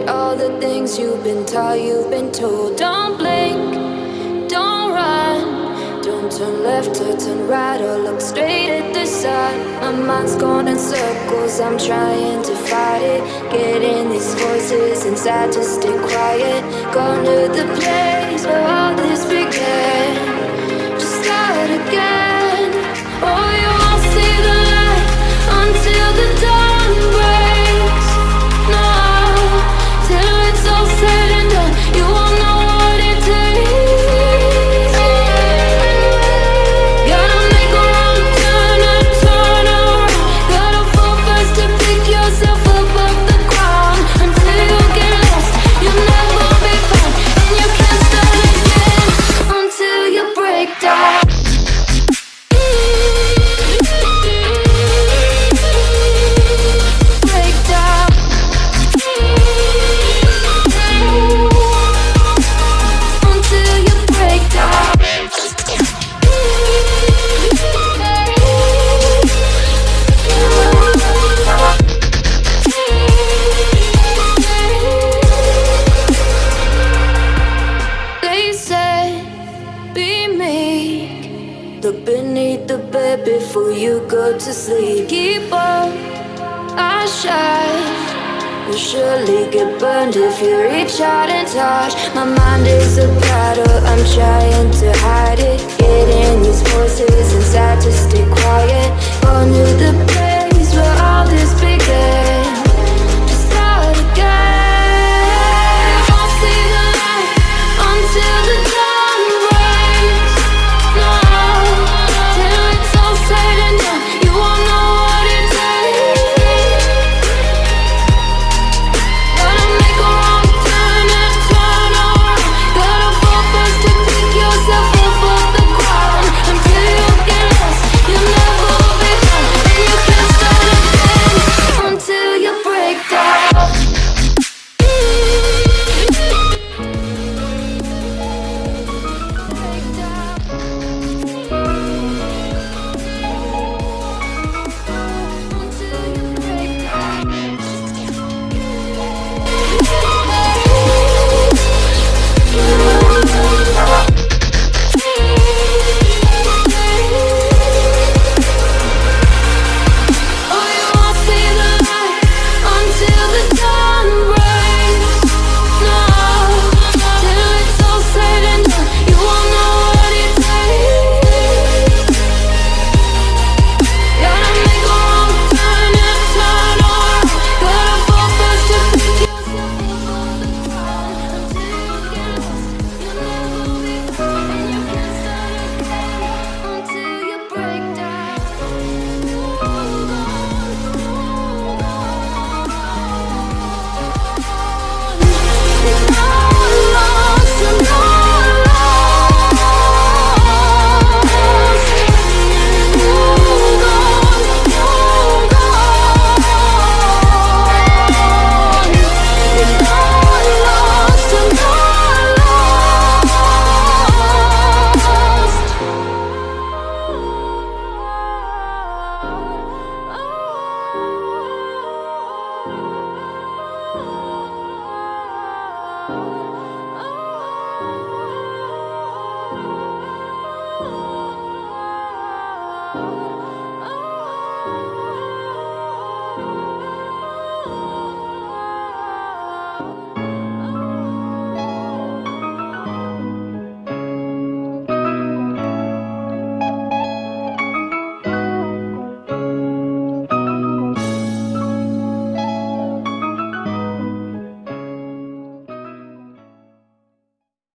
all the things you've been taught, you've been told. Don't blink, don't run, don't turn left or turn right or look straight at the sun. My mind's going in circles, I'm trying to fight it. Getting these voices inside to stay quiet. Gone to the place where all this began. Just start again. Oh, you won't see the light until the dawn breaks. No, till it's all said and done, you won't know what it takes. Gotta make a wrong turn and turn around. Gotta fall fast to pick yourself up off the ground. Until you get lost, you'll never be found. And you can't start again until you break down. Look beneath the bed before you go to sleep. Keep on, I shine. You'll surely get burned if you reach out and touch. My mind is a battle, I'm trying to hide it. Getting these voices